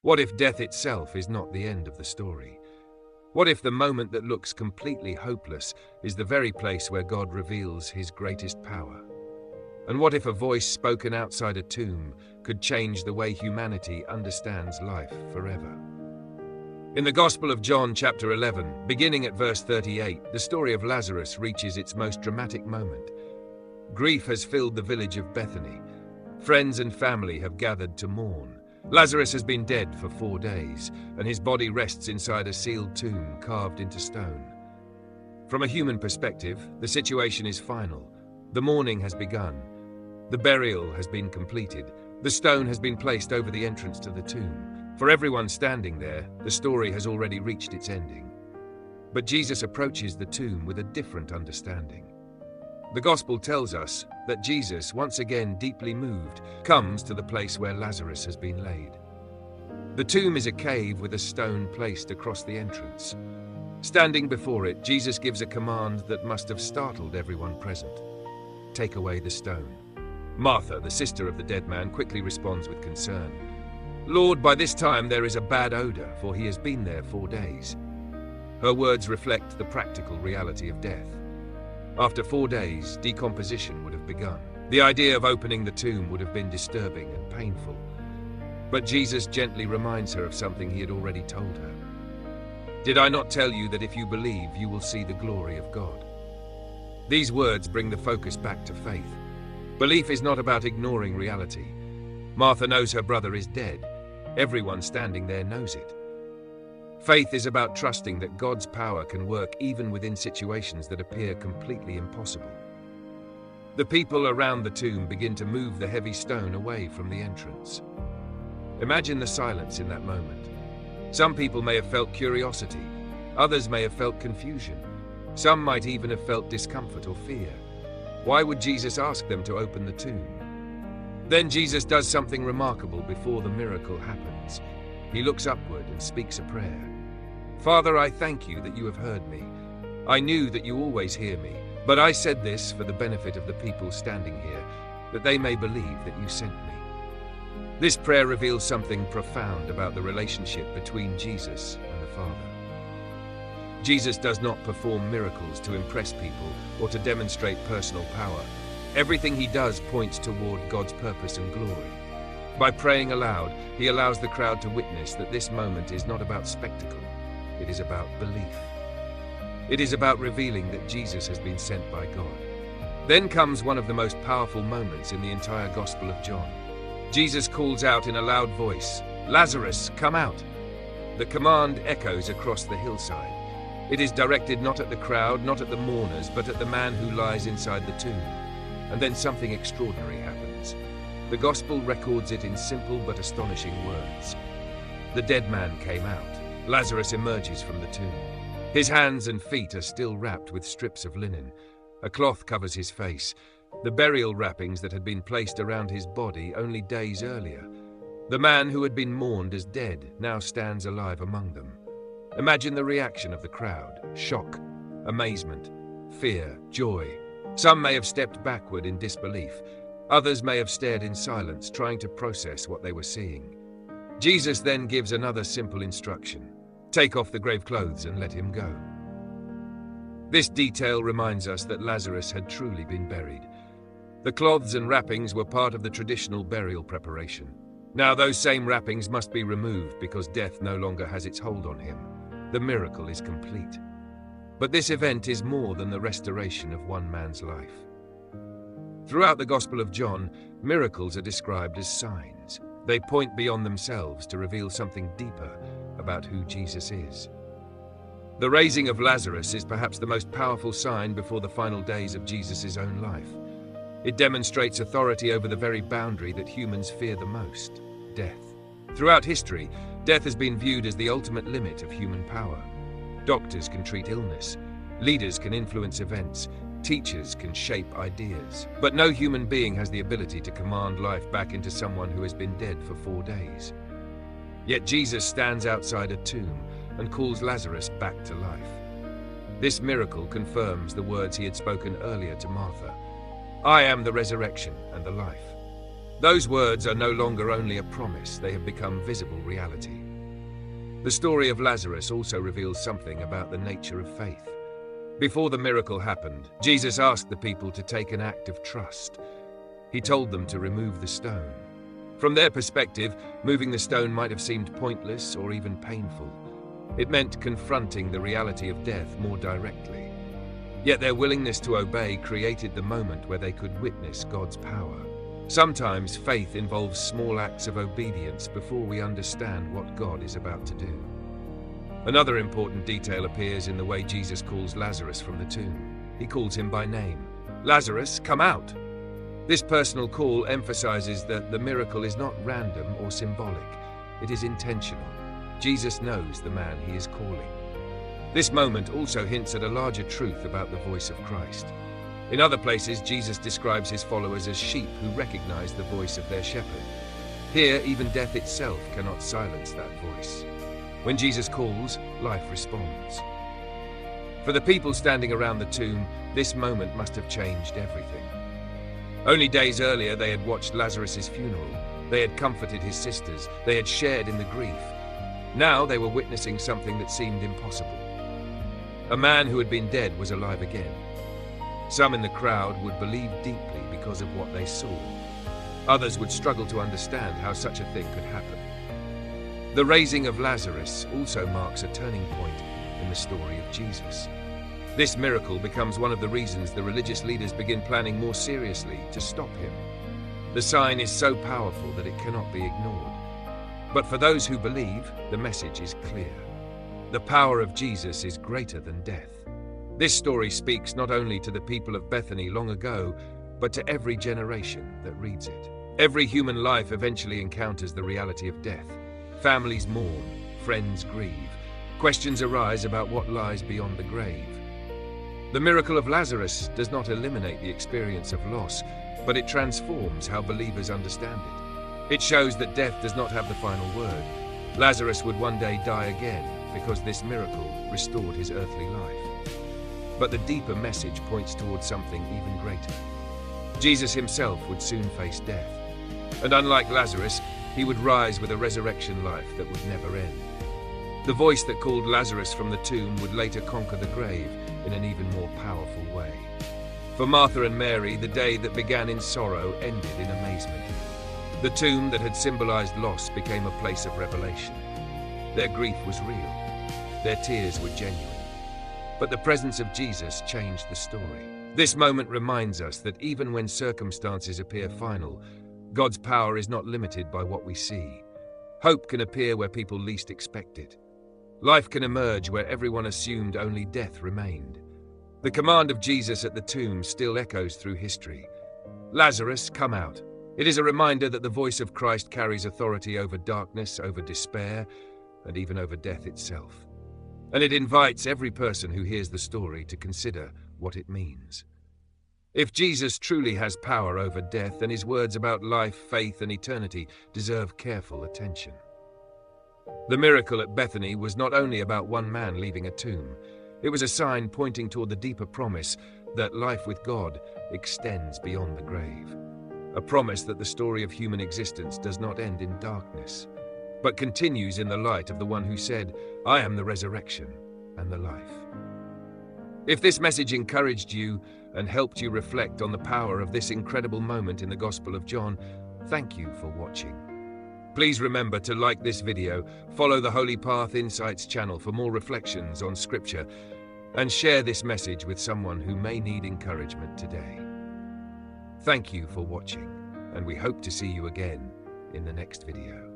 What if death itself is not the end of the story? What if the moment that looks completely hopeless is the very place where God reveals his greatest power? And what if a voice spoken outside a tomb could change the way humanity understands life forever? In the Gospel of John, chapter 11, beginning at verse 38, the story of Lazarus reaches its most dramatic moment. Grief has filled the village of Bethany. Friends and family have gathered to mourn. Lazarus has been dead for 4 days, and his body rests inside a sealed tomb carved into stone. From a human perspective, the situation is final. The mourning has begun. The burial has been completed. The stone has been placed over the entrance to the tomb. For everyone standing there, the story has already reached its ending. But Jesus approaches the tomb with a different understanding. The Gospel tells us that Jesus, once again deeply moved, comes to the place where Lazarus has been laid. The tomb is a cave with a stone placed across the entrance. Standing before it, Jesus gives a command that must have startled everyone present. Take away the stone. Martha, the sister of the dead man, quickly responds with concern. Lord, by this time there is a bad odor, for he has been there 4 days. Her words reflect the practical reality of death. After 4 days, decomposition would have begun. The idea of opening the tomb would have been disturbing and painful. But Jesus gently reminds her of something he had already told her. Did I not tell you that if you believe, you will see the glory of God? These words bring the focus back to faith. Belief is not about ignoring reality. Martha knows her brother is dead. Everyone standing there knows it. Faith is about trusting that God's power can work even within situations that appear completely impossible. The people around the tomb begin to move the heavy stone away from the entrance. Imagine the silence in that moment. Some people may have felt curiosity. Others may have felt confusion. Some might even have felt discomfort or fear. Why would Jesus ask them to open the tomb? Then Jesus does something remarkable before the miracle happens. He looks upward and speaks a prayer. Father, I thank you that you have heard me. I knew that you always hear me, but I said this for the benefit of the people standing here, that they may believe that you sent me. This prayer reveals something profound about the relationship between Jesus and the Father. Jesus does not perform miracles to impress people or to demonstrate personal power. Everything he does points toward God's purpose and glory. By praying aloud, he allows the crowd to witness that this moment is not about spectacle. It is about belief. It is about revealing that Jesus has been sent by God. Then comes one of the most powerful moments in the entire Gospel of John. Jesus calls out in a loud voice, "Lazarus, come out!" The command echoes across the hillside. It is directed not at the crowd, not at the mourners, but at the man who lies inside the tomb. And then something extraordinary happens. The Gospel records it in simple but astonishing words. The dead man came out. Lazarus emerges from the tomb. His hands and feet are still wrapped with strips of linen. A cloth covers his face, the burial wrappings that had been placed around his body only days earlier. The man who had been mourned as dead now stands alive among them. Imagine the reaction of the crowd: shock, amazement, fear, joy. Some may have stepped backward in disbelief. Others may have stared in silence, trying to process what they were seeing. Jesus then gives another simple instruction: take off the grave clothes and let him go. This detail reminds us that Lazarus had truly been buried. The cloths and wrappings were part of the traditional burial preparation. Now those same wrappings must be removed because death no longer has its hold on him. The miracle is complete. But this event is more than the restoration of one man's life. Throughout the Gospel of John, miracles are described as signs. They point beyond themselves to reveal something deeper about who Jesus is. The raising of Lazarus is perhaps the most powerful sign before the final days of Jesus' own life. It demonstrates authority over the very boundary that humans fear the most: death. Throughout history, death has been viewed as the ultimate limit of human power. Doctors can treat illness, leaders can influence events, teachers can shape ideas. But no human being has the ability to command life back into someone who has been dead for 4 days. Yet Jesus stands outside a tomb and calls Lazarus back to life. This miracle confirms the words he had spoken earlier to Martha: I am the resurrection and the life. Those words are no longer only a promise, they have become visible reality. The story of Lazarus also reveals something about the nature of faith. Before the miracle happened, Jesus asked the people to take an act of trust. He told them to remove the stone. From their perspective, moving the stone might have seemed pointless or even painful. It meant confronting the reality of death more directly. Yet their willingness to obey created the moment where they could witness God's power. Sometimes faith involves small acts of obedience before we understand what God is about to do. Another important detail appears in the way Jesus calls Lazarus from the tomb. He calls him by name. "Lazarus, come out!" This personal call emphasizes that the miracle is not random or symbolic. It is intentional. Jesus knows the man he is calling. This moment also hints at a larger truth about the voice of Christ. In other places, Jesus describes his followers as sheep who recognize the voice of their shepherd. Here, even death itself cannot silence that voice. When Jesus calls, life responds. For the people standing around the tomb, this moment must have changed everything. Only days earlier, they had watched Lazarus' funeral. They had comforted his sisters. They had shared in the grief. Now they were witnessing something that seemed impossible. A man who had been dead was alive again. Some in the crowd would believe deeply because of what they saw. Others would struggle to understand how such a thing could happen. The raising of Lazarus also marks a turning point in the story of Jesus. This miracle becomes one of the reasons the religious leaders begin planning more seriously to stop him. The sign is so powerful that it cannot be ignored. But for those who believe, the message is clear. The power of Jesus is greater than death. This story speaks not only to the people of Bethany long ago, but to every generation that reads it. Every human life eventually encounters the reality of death. Families mourn, friends grieve. Questions arise about what lies beyond the grave. The miracle of Lazarus does not eliminate the experience of loss, but it transforms how believers understand it. It shows that death does not have the final word. Lazarus would one day die again because this miracle restored his earthly life. But the deeper message points towards something even greater. Jesus himself would soon face death. And unlike Lazarus, he would rise with a resurrection life that would never end. The voice that called Lazarus from the tomb would later conquer the grave in an even more powerful way. For Martha and Mary, the day that began in sorrow ended in amazement. The tomb that had symbolized loss became a place of revelation. Their grief was real. Their tears were genuine. But the presence of Jesus changed the story. This moment reminds us that even when circumstances appear final, God's power is not limited by what we see. Hope can appear where people least expect it. Life can emerge where everyone assumed only death remained. The command of Jesus at the tomb still echoes through history. "Lazarus, come out." It is a reminder that the voice of Christ carries authority over darkness, over despair, and even over death itself. And it invites every person who hears the story to consider what it means. If Jesus truly has power over death, then his words about life, faith, and eternity deserve careful attention. The miracle at Bethany was not only about one man leaving a tomb. It was a sign pointing toward the deeper promise that life with God extends beyond the grave. A promise that the story of human existence does not end in darkness, but continues in the light of the one who said, "I am the resurrection and the life." If this message encouraged you and helped you reflect on the power of this incredible moment in the Gospel of John, thank you for watching. Please remember to like this video, follow the Holy Path Insights channel for more reflections on Scripture, and share this message with someone who may need encouragement today. Thank you for watching, and we hope to see you again in the next video.